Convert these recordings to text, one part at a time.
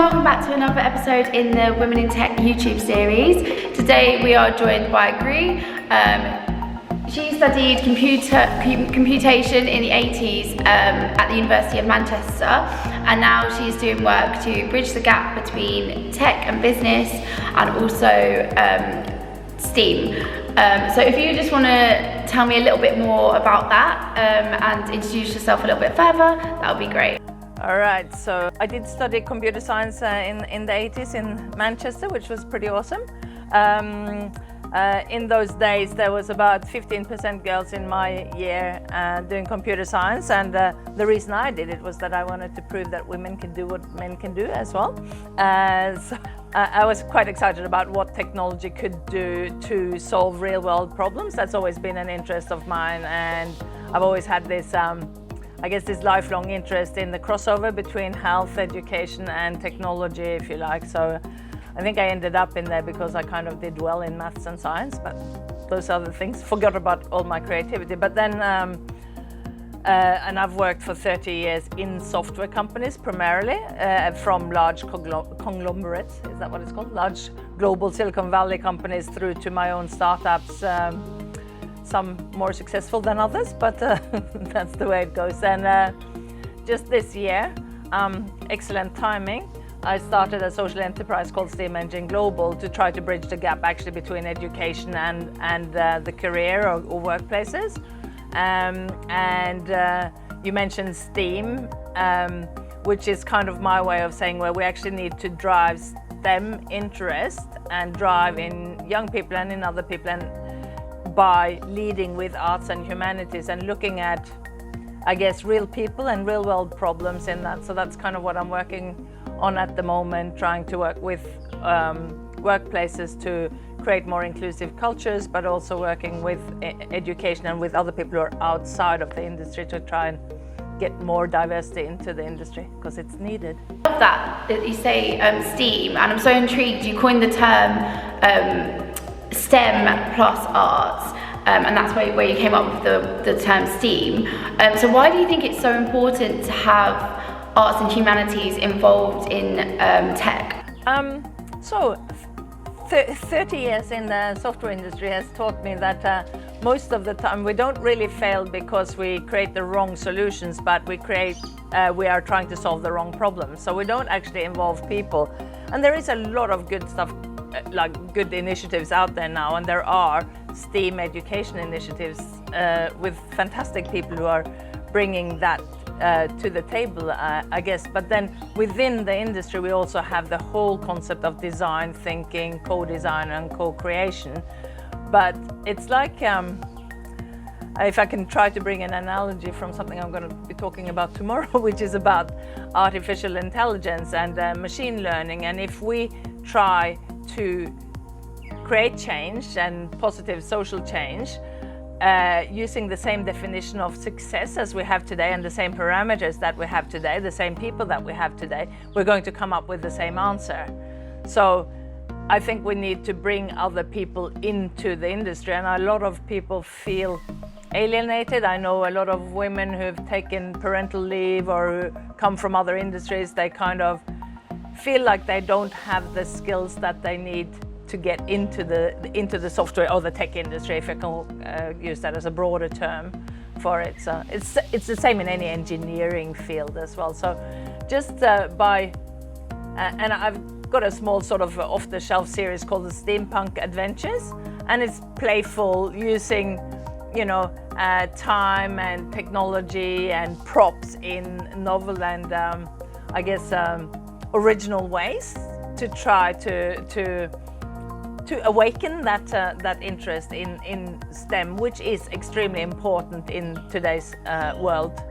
welcome back to another episode in the Women in Tech YouTube series. Today we are joined by Gry. She studied computation in the 80s at the University of Manchester, and now she's doing work to bridge the gap between tech and business and also STEAM. So if you just want to tell me a little bit more about that and introduce yourself a little bit further, that would be great. All right, so I did study computer science in the 80s in Manchester, which was pretty awesome. In those days, there was about 15% girls in my year doing computer science, and the reason I did it was that I wanted to prove that women can do what men can do as well. So I was quite excited about what technology could do to solve real-world problems. That's always been an interest of mine, and I've always had this this lifelong interest in the crossover between health, education and technology, if you like. So I think I ended up in there because I kind of did well in maths and science, but those other things, forgot about all my creativity. But then, and I've worked for 30 years in software companies primarily, from large conglomerates, is that what it's called? Large global Silicon Valley companies through to my own startups. Some more successful than others, but that's the way it goes. And just this year, excellent timing, I started a social enterprise called Steam Engine Global to try to bridge the gap actually between education and the career or workplaces. You mentioned STEAM, which is kind of my way of saying where we actually need to drive STEM interest and drive in young people and in other people, and by leading with arts and humanities and looking at, I guess, real people and real world problems in that. So that's kind of what I'm working on at the moment, trying to work with workplaces to create more inclusive cultures, but also working with education and with other people who are outside of the industry to try and get more diversity into the industry because it's needed. I love that you say STEAM, and I'm so intrigued. You coined the term STEM plus arts, and that's where you came up with the term STEAM. So why do you think it's so important to have arts and humanities involved in tech? 30 years in the software industry has taught me that most of the time we don't really fail because we create the wrong solutions, but we are trying to solve the wrong problems. So we don't actually involve people. And there is a lot of good stuff, like good initiatives out there now, and there are STEAM education initiatives with fantastic people who are bringing that to the table, I guess. But then within the industry we also have the whole concept of design thinking, co-design and co-creation. But it's like, if I can try to bring an analogy from something I'm going to be talking about tomorrow, which is about artificial intelligence and machine learning, and if we try to create change and positive social change using the same definition of success as we have today and the same parameters that we have today, the same people that we have today, we're going to come up with the same answer. So I think we need to bring other people into the industry, and a lot of people feel alienated. I know a lot of women who've taken parental leave or who come from other industries, they kind of feel like they don't have the skills that they need to get into the software or the tech industry, if I can use that as a broader term for it. So it's the same in any engineering field as well. So just and I've got a small sort of off-the-shelf series called the Steampunk Adventures, and it's playful, using time and technology and props in novel and I guess original ways to try to awaken that interest in STEM, which is extremely important in today's world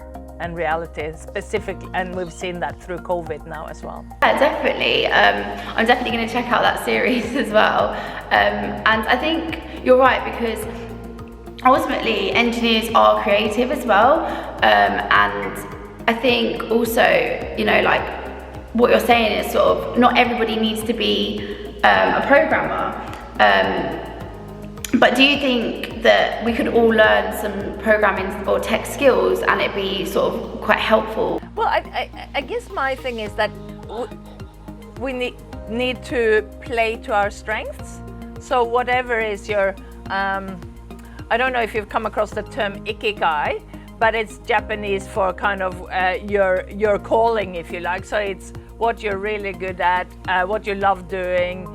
and reality specifically, and we've seen that through COVID now as well. Yeah, definitely. I'm definitely going to check out that series as well. And I think you're right, because ultimately engineers are creative as well. And I think also, like what you're saying is sort of not everybody needs to be a programmer. But do you think that we could all learn some programming or tech skills and it'd be sort of quite helpful? Well, I guess my thing is that we need to play to our strengths. So whatever is your, I don't know if you've come across the term ikigai, but it's Japanese for kind of your calling, if you like. So it's what you're really good at, what you love doing,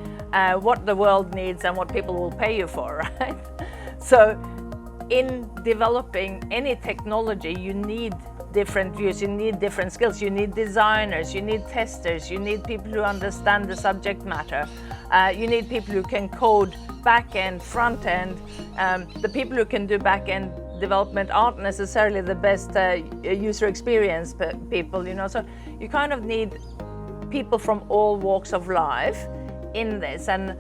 what the world needs and what people will pay you for, right? So in developing any technology, you need different views, you need different skills, you need designers, you need testers, you need people who understand the subject matter, you need people who can code back-end, front-end. The people who can do back-end development aren't necessarily the best user experience people, you know, so you kind of need people from all walks of life in this. And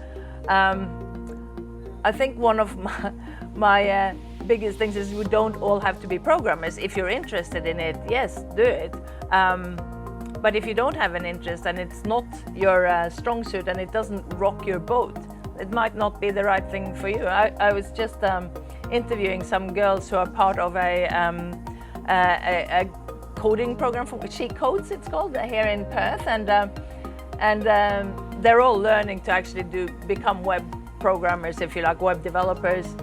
I think one of my biggest things is we don't all have to be programmers. If you're interested in it, yes, do it. But if you don't have an interest and it's not your strong suit and it doesn't rock your boat, it might not be the right thing for you. I was just interviewing some girls who are part of a coding program from She Codes, it's called, here in Perth, and they're all learning to actually become web programmers, if you like, web developers,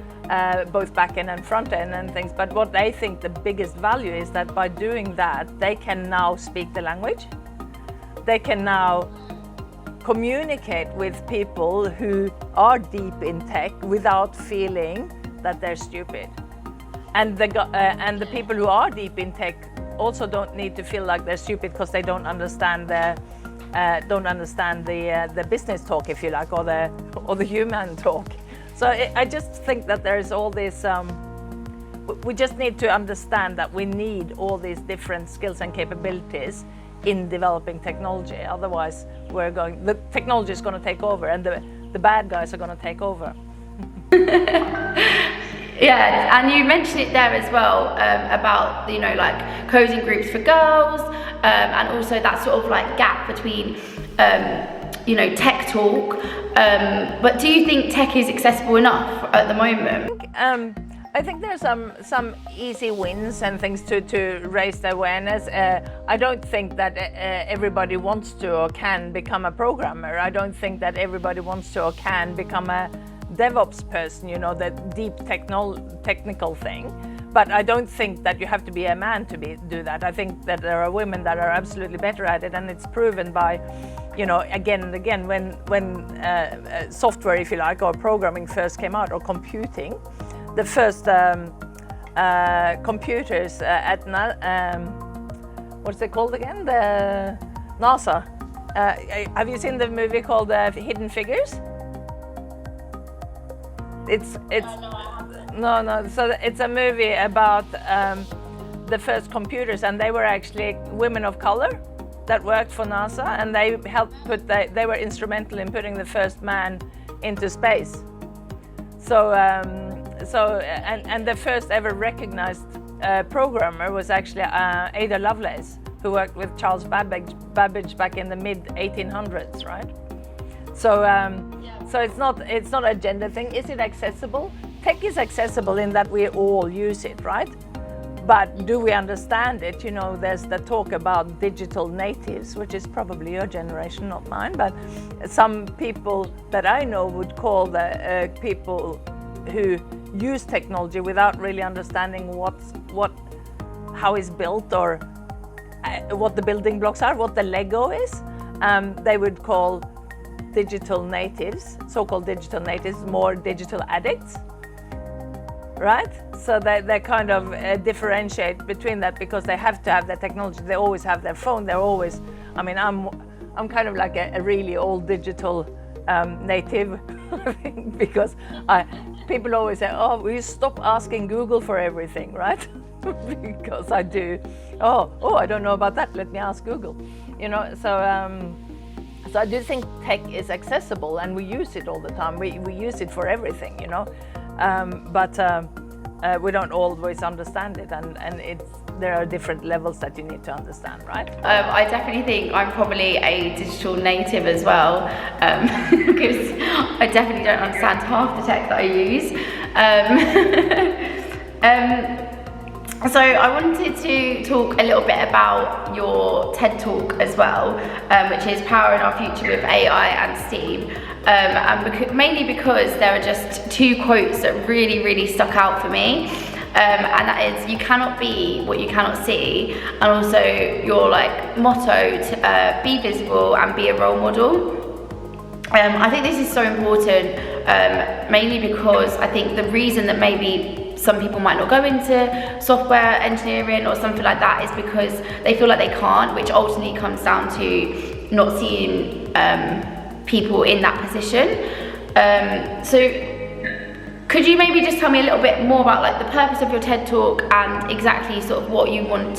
both back-end and front-end and things. But what they think the biggest value is that by doing that, they can now speak the language. They can now communicate with people who are deep in tech without feeling that they're stupid. And the people who are deep in tech also don't need to feel like they're stupid because they don't understand the business talk, if you like, or the human talk. So I just think that there's all this. We just need to understand that we need all these different skills and capabilities in developing technology. Otherwise, the technology is going to take over, and the bad guys are going to take over. Yeah, and you mentioned it there as well about, you know, like coding groups for girls, and also that sort of like gap between, you know, tech talk. But do you think tech is accessible enough at the moment? I think there's some easy wins and things to raise the awareness. I don't think that everybody wants to or can become a programmer. I don't think that everybody wants to or can become a DevOps person, you know, the deep technical thing. But I don't think that you have to be a man to do that. I think that there are women that are absolutely better at it, and it's proven by, you know, again and again, when software, if you like, or programming first came out, or computing, the first computers at what's it called again? The NASA. Have you seen the movie called Hidden Figures? It's no. So it's a movie about the first computers, and they were actually women of color that worked for NASA, and they helped they were instrumental in putting the first man into space. So and the first ever recognized programmer was actually Ada Lovelace, who worked with Charles Babbage back in the mid 1800s, right? So it's not a gender thing. Is it accessible? Tech is accessible in that we all use it, right? But do we understand it? You know, there's the talk about digital natives, which is probably your generation, not mine. But some people that I know would call the people who use technology without really understanding how it's built, or what the building blocks are, what the Lego is. They would call digital natives, so-called digital natives, more digital addicts, right? So they kind of differentiate between that because they have to have the technology. They always have their phone. They're always. I mean, I'm kind of like a really old digital native because people always say, "Oh, will you stop asking Google for everything?" Right? Because I do. Oh, I don't know about that. Let me ask Google. You know, so I do think tech is accessible, and we use it all the time. We use it for everything, you know, but we don't always understand it, and there are different levels that you need to understand, right? I definitely think I'm probably a digital native as well, because I definitely don't understand half the tech that I use. So I wanted to talk a little bit about your TED Talk as well, which is Powering Our Future with AI and STEAM. And mainly because there are just two quotes that really stuck out for me. And that is, you cannot be what you cannot see, and also your like motto to be visible and be a role model. I think this is so important, mainly because I think the reason that maybe some people might not go into software engineering or something like that is because they feel like they can't, which ultimately comes down to not seeing people in that position. So could you maybe just tell me a little bit more about like the purpose of your TED Talk and exactly sort of what you wanted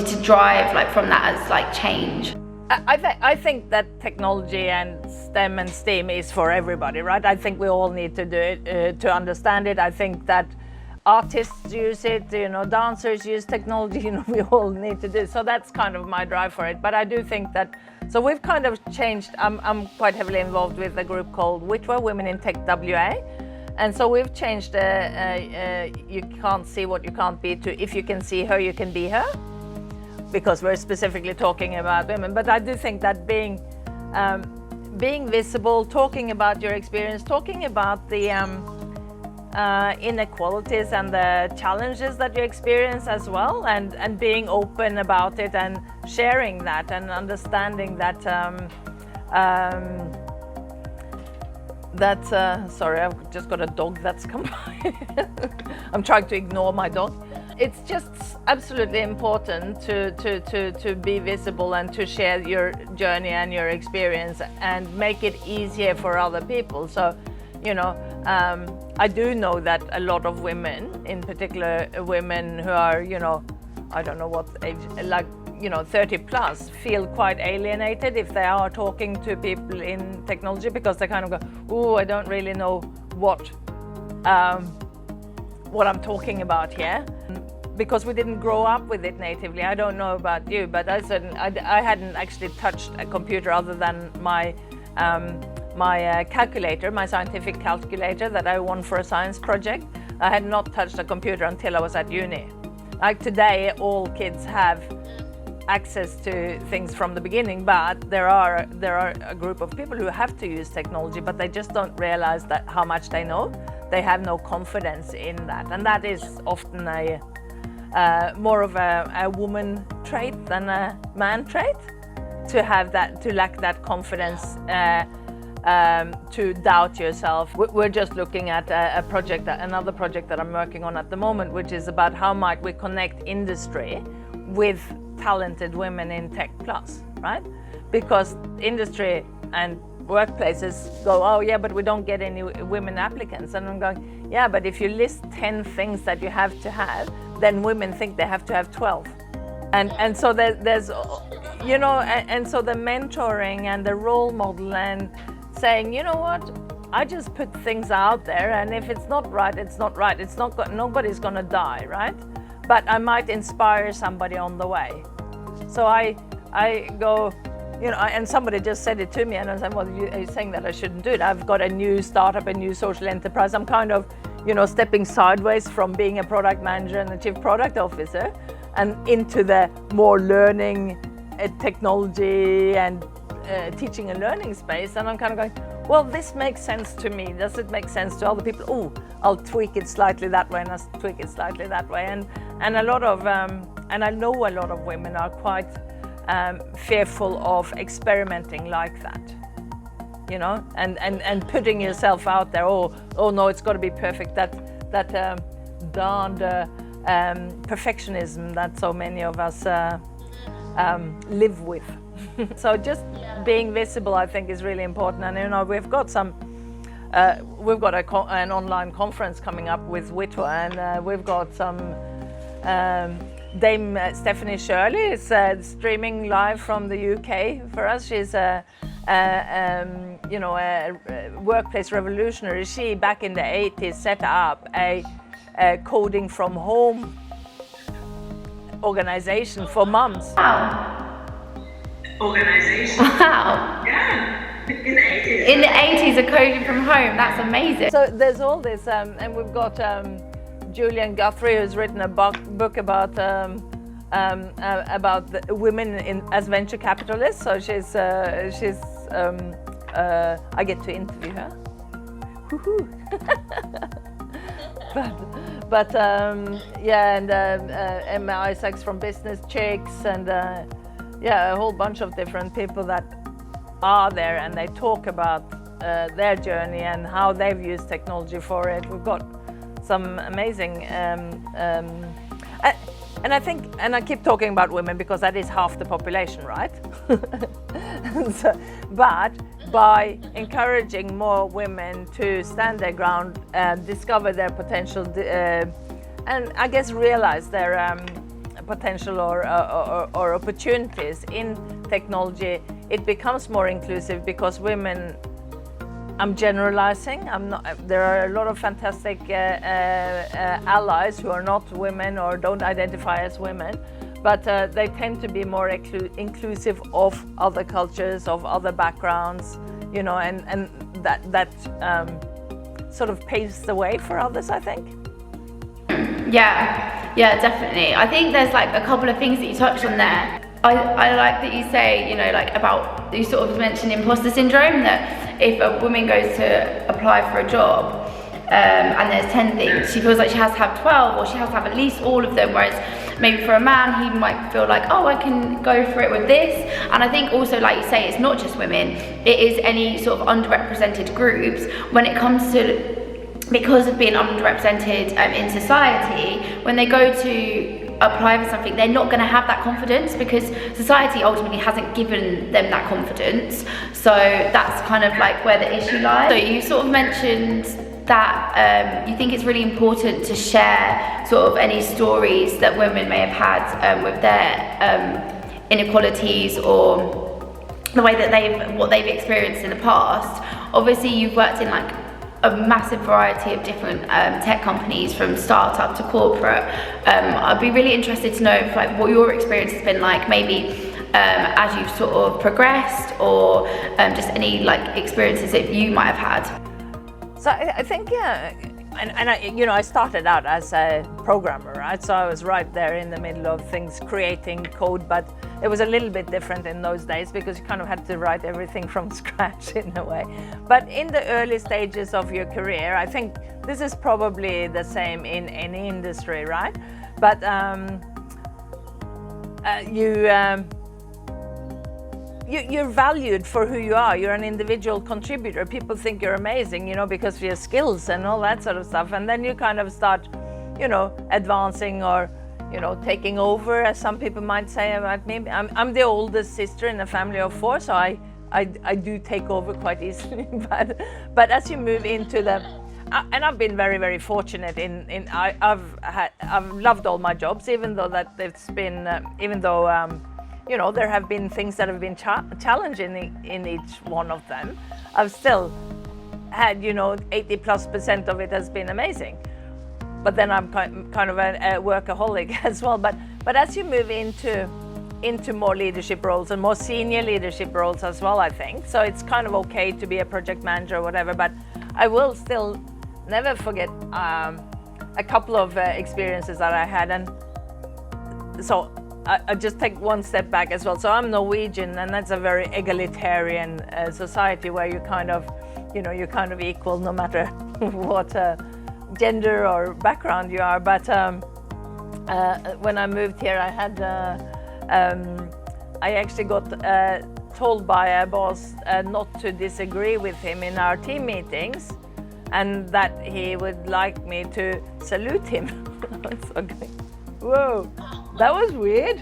to drive like from that as like change? I think that technology and STEM and STEAM is for everybody, right? I think we all need to do it to understand it. I think that artists use it, dancers use technology, we all need to do it. So that's kind of my drive for it. But I do think that, so we've kind of changed. I'm quite heavily involved with a group called WITWA, Women in Tech WA. And so we've changed you can't see what you can't be to if you can see her, you can be her, because we're specifically talking about women. But I do think that being visible, talking about your experience, talking about the inequalities and the challenges that you experience as well, and being open about it and sharing that and understanding that sorry, I've just got a dog that's come by. I'm trying to ignore my dog. It's just absolutely important to be visible and to share your journey and your experience and make it easier for other people. So, I do know that a lot of women, in particular women who are, I don't know what age, like, 30 plus, feel quite alienated if they are talking to people in technology, because they kind of go, oh, I don't really know what I'm talking about here, because we didn't grow up with it natively. I don't know about you, but I hadn't actually touched a computer other than my calculator, my scientific calculator that I won for a science project. I had not touched a computer until I was at uni. Like today, all kids have access to things from the beginning, but there are a group of people who have to use technology, but they just don't realize that how much they know. They have no confidence in that, and that is often more of a woman trait than a man trait, to have that, to lack that confidence, to doubt yourself. We're just looking at another project that I'm working on at the moment, which is about how might we connect industry with talented women in Tech Plus, right? Because industry and workplaces go, oh yeah, but we don't get any women applicants. And I'm going, yeah, but if you list 10 things that you have to have, then women think they have to have 12. And so there's, and so the mentoring and the role model and saying, you know what, I just put things out there, and if it's not right, it's not right. Nobody's gonna die, right? But I might inspire somebody on the way. So I go, and somebody just said it to me, and I said, well, are you saying that I shouldn't do it? I've got a new startup, a new social enterprise. I'm kind of, stepping sideways from being a product manager and a chief product officer and into the more learning, technology and teaching and learning space. And I'm kind of going, well, this makes sense to me. Does it make sense to other people? Oh, I'll tweak it slightly that way, and I'll tweak it slightly that way. And a lot of, and I know a lot of women are quite fearful of experimenting like that, and putting yourself out there. Oh no, it's got to be perfect. That darned perfectionism that so many of us live with. So just being visible, I think, is really important. And we've got an online conference coming up with WITWA, and we've got some Dame Stephanie Shirley is streaming live from the UK for us. She's a workplace revolutionary. She, back in the 80s, set up a coding from home organization for mums. Wow. Organization. Wow. Yeah. In the 80s. In the 80s, a coding from home. That's amazing. So there's all this, and we've got Julian Guthrie, who's written a book about the women as venture capitalists. So she's I get to interview her. Woohoo! but yeah, and Emma Isaacs from Business Chicks, and yeah, a whole bunch of different people that are there, and they talk about their journey and how they've used technology for it. We've got some amazing, and I think, and I keep talking about women because that is half the population, right? So, but by encouraging more women to stand their ground and discover their potential, and I guess realize their potential or opportunities in technology, it becomes more inclusive because women, I'm generalizing, there are a lot of fantastic allies who are not women or don't identify as women, but they tend to be more inclusive of other cultures, of other backgrounds, you know, and that sort of paves the way for others, I think. Yeah, definitely. I think there's like a couple of things that you touched on there. I like that you say, you know, like about, you sort of mentioned imposter syndrome, that if a woman goes to apply for a job and there's 10 things, she feels like she has to have 12 or she has to have at least all of them, whereas maybe for a man, he might feel like, oh, I can go for it with this. And I think also, like you say, it's not just women, it is any sort of underrepresented groups when it comes to, because of being underrepresented in society, when they go to apply for something, they're not going to have that confidence because society ultimately hasn't given them that confidence. So that's kind of like where the issue lies. So you sort of mentioned that you think it's really important to share sort of any stories that women may have had with their inequalities or the way that what they've experienced in the past. Obviously, you've worked in like a massive variety of different tech companies, from startup to corporate. I'd be really interested to know if, like, what your experience has been like, maybe as you've sort of progressed, or just any like experiences that you might have had. So I think, yeah, and I, you know, I started out as a programmer, right? So I was right there in the middle of things, creating code, but it was a little bit different in those days because you kind of had to write everything from scratch in a way. But in the early stages of your career, I think this is probably the same in any industry, right? But you're valued for who you are. You're an individual contributor. People think you're amazing, you know, because of your skills and all that sort of stuff. And then you kind of start, you know, advancing or, you know, taking over, as some people might say about me. I'm the oldest sister in a family of 4, so I do take over quite easily. But as you move into the, and I've been very, very fortunate I've loved all my jobs, even though that it's been, you know, there have been things that have been challenging in each one of them. I've still had, you know, 80+% of it has been amazing. But then I'm kind of a workaholic as well. But as you move into more leadership roles and more senior leadership roles as well, I think. So it's kind of okay to be a project manager or whatever, but I will still never forget a couple of experiences that I had. And so I just take one step back as well. So I'm Norwegian, and that's a very egalitarian society where you kind of, you know, you're kind of equal no matter what gender or background you are. But when I moved here, I had, I actually got told by a boss not to disagree with him in our team meetings, and that he would like me to salute him. I was okay. Whoa, that was weird.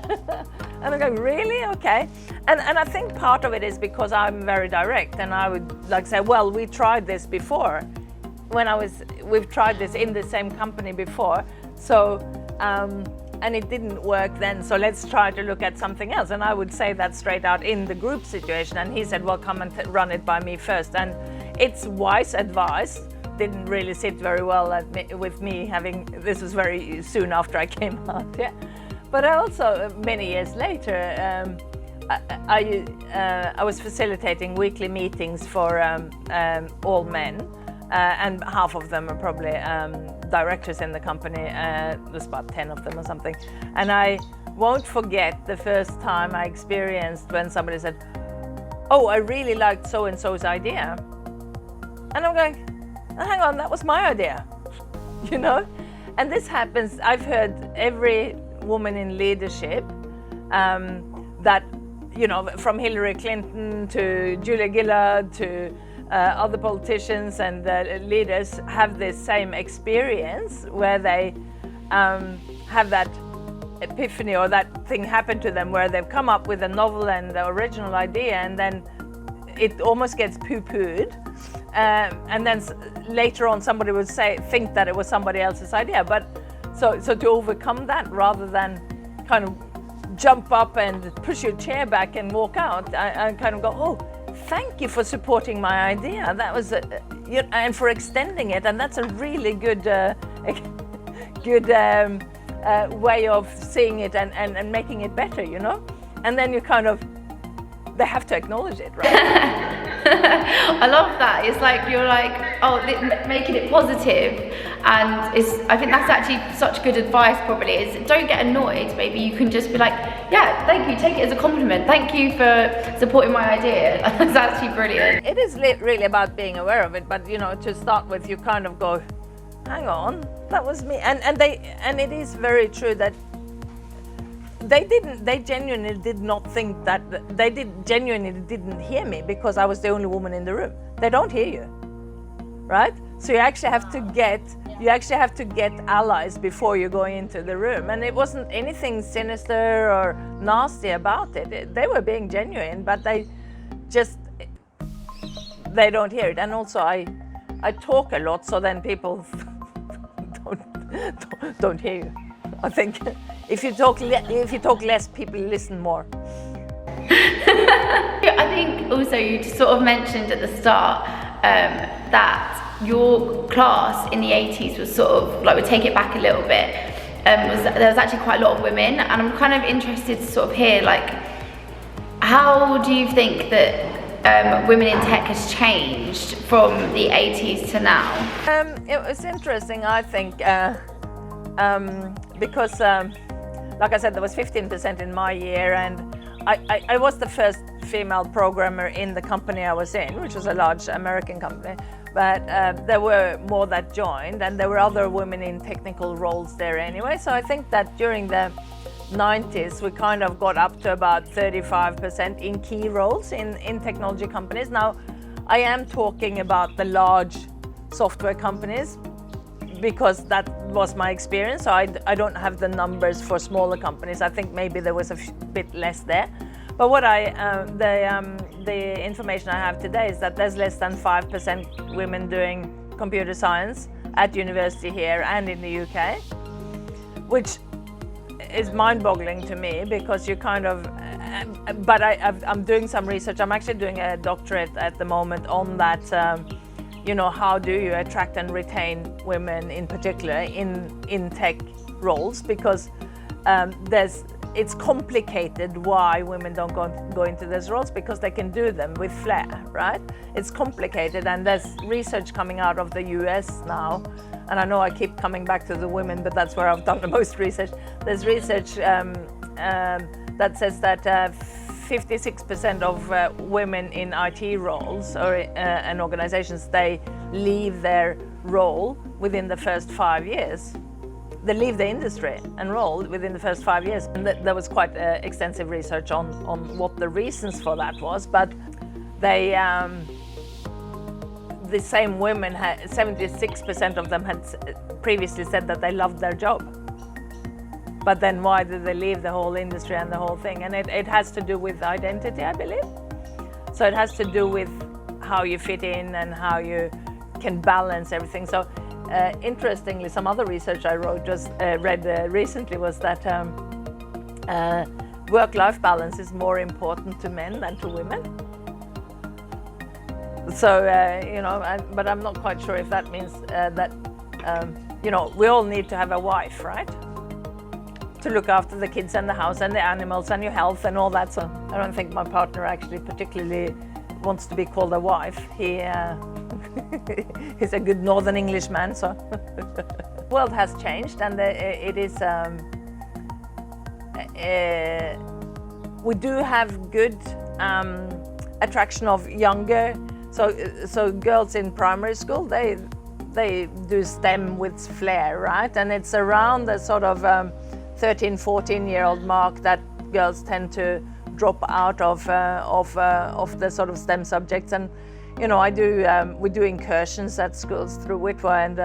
And I'm going, really? Okay. And I think part of it is because I'm very direct, and I would like say, well, we tried this before. We've tried this in the same company before. So, and it didn't work then, so let's try to look at something else. And I would say that straight out in the group situation. And he said, well, come and run it by me first. And it's wise advice. Didn't really sit very well with me having, this was very soon after I came out, yeah. But I also, many years later, I was facilitating weekly meetings for all men, and half of them are probably directors in the company. There's about 10 of them or something. And I won't forget the first time I experienced when somebody said, "Oh, I really liked so-and-so's idea." And I'm going, hang on, that was my idea, you know? And this happens, I've heard every woman in leadership that, you know, from Hillary Clinton to Julia Gillard to other politicians and leaders have this same experience where they have that epiphany or that thing happen to them where they've come up with a novel and the original idea, and then it almost gets poo-pooed. And then later on somebody would think that it was somebody else's idea. But so to overcome that, rather than kind of jump up and push your chair back and walk out, I kind of go, "Oh, thank you for supporting my idea. That was, and for extending it." And that's a really good way of seeing it and making it better, you know. And then you kind of, they have to acknowledge it, right? I love that. It's like you're like, oh, making it positive, and I think that's actually such good advice. Probably is, don't get annoyed. Maybe you can just be like, yeah, thank you. Take it as a compliment. Thank you for supporting my idea. That's actually brilliant. It is really about being aware of it, but you know, to start with, you kind of go, hang on, that was me, and it is very true that they genuinely did not think that, genuinely didn't hear me because I was the only woman in the room. They don't hear you, right? So you actually have to get allies before you go into the room. And it wasn't anything sinister or nasty about it. They were being genuine, but they don't hear it. And also I talk a lot, so then people don't hear you. I think if you talk less, people listen more. I think also you sort of mentioned at the start that your class in the 80s was sort of like, we'll take it back a little bit, there was actually quite a lot of women, and I'm kind of interested to sort of hear, like, how do you think that women in tech has changed from the 80s to now? It was interesting, I think, because like I said, there was 15% in my year, and I was the first female programmer in the company I was in, which was a large American company, but there were more that joined, and there were other women in technical roles there anyway. So I think that during the 90s we kind of got up to about 35% in key roles in technology companies. Now I am talking about the large software companies because that was my experience, so I don't have the numbers for smaller companies. I think maybe there was a bit less there. But what the information I have today is that there's less than 5% women doing computer science at university here and in the UK, which is mind-boggling to me, because you kind of, but I'm doing some research. I'm actually doing a doctorate at the moment on that, you know, how do you attract and retain women in particular in tech roles, because it's complicated why women don't go into those roles, because they can do them with flair, right? It's complicated, and there's research coming out of the US now, and I know I keep coming back to the women, but that's where I've done the most research. There's research that says that 56% of women in IT roles or and organizations, they leave their role within the first 5 years. They leave the industry and role within the first 5 years. And there was quite extensive research on what the reasons for that was, but they, the same women, 76% of them had previously said that they loved their job. But then why did they leave the whole industry and the whole thing? And it has to do with identity, I believe. So it has to do with how you fit in and how you can balance everything. So interestingly, some other research I read recently was that work-life balance is more important to men than to women. So, you know, but I'm not quite sure if that means that, you know, we all need to have a wife, right? To look after the kids and the house and the animals and your health and all that. So I don't think my partner actually particularly wants to be called a wife. He's a good Northern English man, so. world has changed, and it is. We do have good attraction of younger. So girls in primary school, they do STEM with flair, right? And it's around the sort of 13, 14-year-old mark that girls tend to drop out of the sort of STEM subjects. And you know, we do incursions at schools through WITWA, and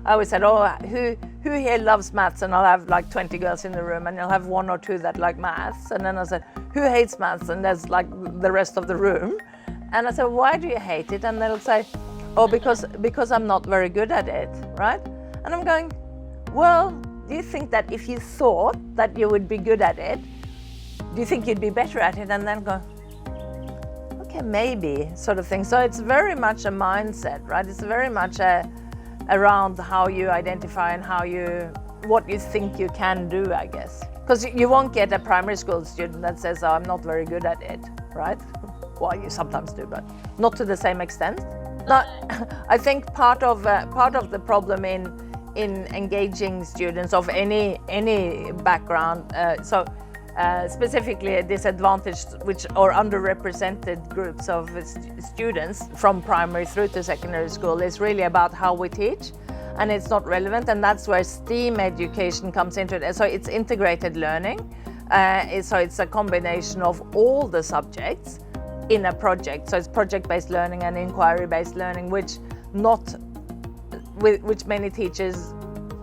I always said, oh, who here loves maths? And I'll have like 20 girls in the room, and you'll have 1 or 2 that like maths. And then I said, who hates maths? And there's like the rest of the room. And I said, why do you hate it? And they'll say, oh, because I'm not very good at it, right? And I'm going, well, do you think that if you thought that you would be good at it, do you think you'd be better at it? And then go, okay, maybe, sort of thing. So it's very much a mindset, right? It's very much around how you identify and what you think you can do, I guess. Because you won't get a primary school student that says, oh, I'm not very good at it, right? Well, you sometimes do, but not to the same extent. I think part of the problem in engaging students of any background, specifically disadvantaged or underrepresented groups of students from primary through to secondary school, is really about how we teach, and it's not relevant, and that's where STEAM education comes into it. So it's integrated learning, so it's a combination of all the subjects in a project. So it's project-based learning and inquiry-based learning, which many teachers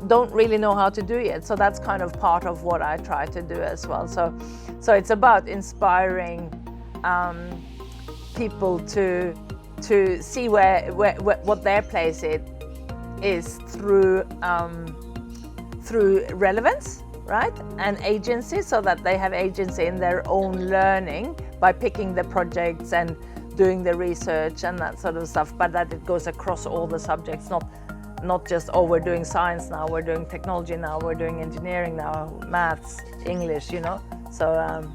don't really know how to do yet. So that's kind of part of what I try to do as well. So it's about inspiring people to see what their place is through relevance, right, and agency, so that they have agency in their own learning by picking the projects and doing the research and that sort of stuff, but that it goes across all the subjects, not just, oh, we're doing science now, we're doing technology now, we're doing engineering now, maths, English, you know. So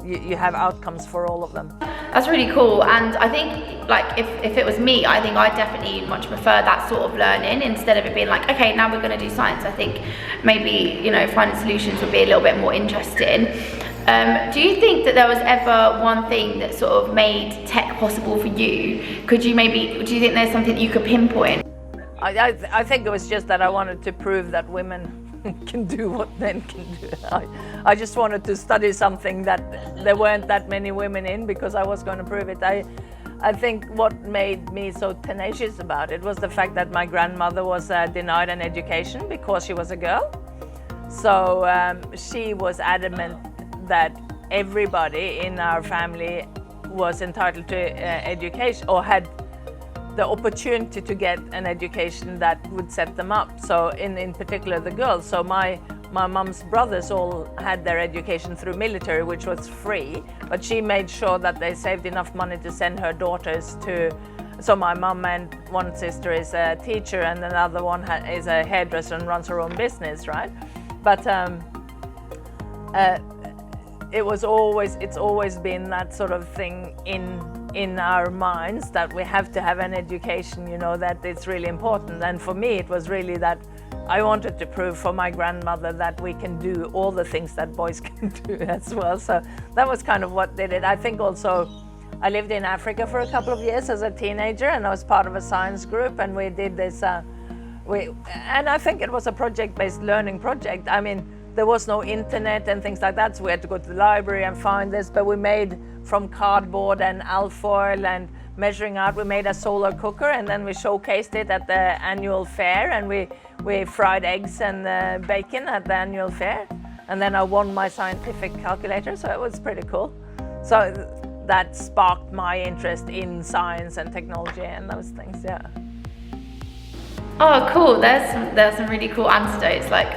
you have outcomes for all of them. That's really cool, and I think, like, if it was me, I think I definitely much prefer that sort of learning instead of it being like, okay, now we're going to do science. I think maybe, you know, finding solutions would be a little bit more interesting. Do you think that there was ever one thing that sort of made tech possible for you? Do you think there's something that you could pinpoint? I think it was just that I wanted to prove that women can do what men can do. I just wanted to study something that there weren't that many women in, because I was going to prove it. I think what made me so tenacious about it was the fact that my grandmother was denied an education because she was a girl. So she was adamant that everybody in our family was entitled to education, or had the opportunity to get an education that would set them up. So in particular the girls. So my mum's brothers all had their education through military, which was free, but she made sure that they saved enough money to send her daughters to. So my mum and one sister is a teacher, and another one is a hairdresser and runs her own business, right? But it's always been that sort of thing in our minds, that we have to have an education, you know, that it's really important. And for me, it was really that I wanted to prove for my grandmother that we can do all the things that boys can do as well. So that was kind of what did it. I think also I lived in Africa for a couple of years as a teenager, and I was part of a science group, and we did this, and I think it was a project-based learning project. I mean, there was no internet and things like that, so we had to go to the library and find this, but we made from cardboard and alfoil and measuring out, we made a solar cooker, and then we showcased it at the annual fair, and we fried eggs and bacon at the annual fair, and then I won my scientific calculator, so it was pretty cool. So that sparked my interest in science and technology and those things, yeah. Oh, cool. There's some really cool anecdotes. Like,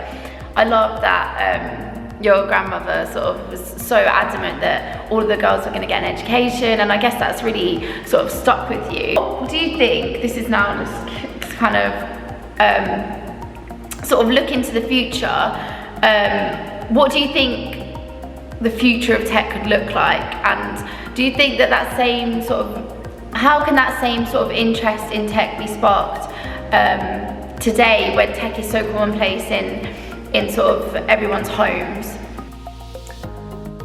I love that your grandmother sort of was so adamant that all of the girls were going to get an education, and I guess that's really sort of stuck with you. What do you think, this is now just kind of sort of look into the future, what do you think the future of tech could look like? And do you think that same sort of, how can that same sort of interest in tech be sparked today when tech is so commonplace in sort of everyone's homes?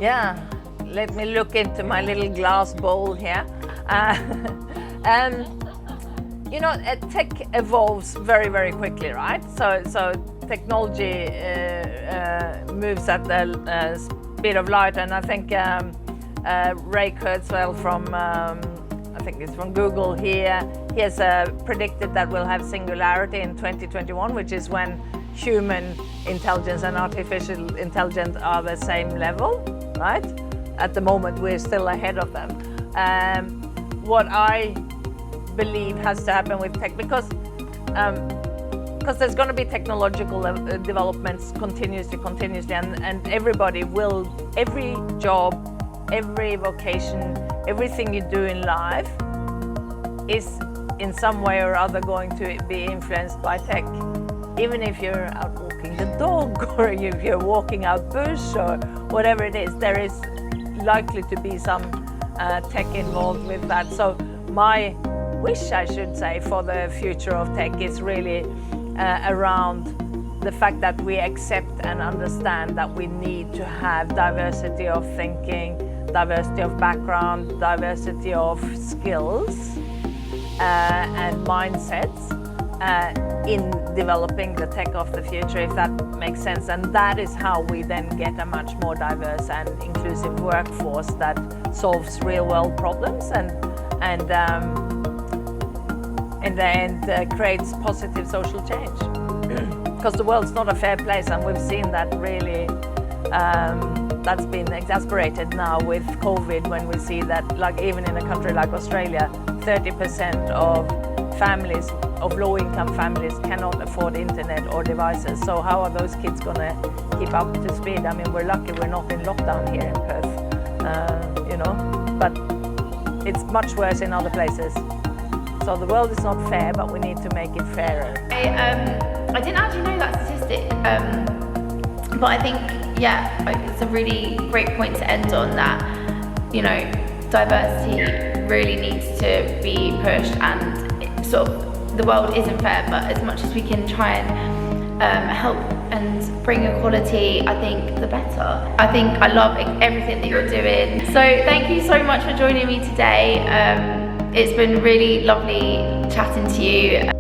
Yeah, let me look into my little glass bowl here. You know, tech evolves very, very quickly, right? So technology moves at the speed of light, and I think Ray Kurzweil from I think it's from Google here. He has predicted that we'll have singularity in 2021, which is when human intelligence and artificial intelligence are the same level, right? At the moment, we're still ahead of them. What I believe has to happen with tech, because there's going to be technological developments continuously, and everybody will, every job, every vocation, everything you do in life is in some way or other going to be influenced by tech. Even if you're out walking the dog, or if you're walking out bush, or whatever it is, there is likely to be some tech involved with that. So my wish, I should say, for the future of tech is really around the fact that we accept and understand that we need to have diversity of thinking, diversity of background, diversity of skills and mindsets in developing the tech of the future, if that makes sense. And that is how we then get a much more diverse and inclusive workforce that solves real world problems and in the end creates positive social change. Because the world's not a fair place, and we've seen that really that's been exasperated now with COVID, when we see that, like, even in a country like Australia, 30% of families, of low-income families, cannot afford internet or devices. So how are those kids going to keep up to speed? I mean, we're lucky we're not in lockdown here in Perth, you know, but it's much worse in other places. So the world is not fair, but we need to make it fairer. I didn't actually know that statistic, but I think, yeah, it's a really great point to end on, that, you know, diversity really needs to be pushed, and sort of the world isn't fair, but as much as we can try and help and bring equality, I think the better. I think I love everything that you're doing. So thank you so much for joining me today. It's been really lovely chatting to you.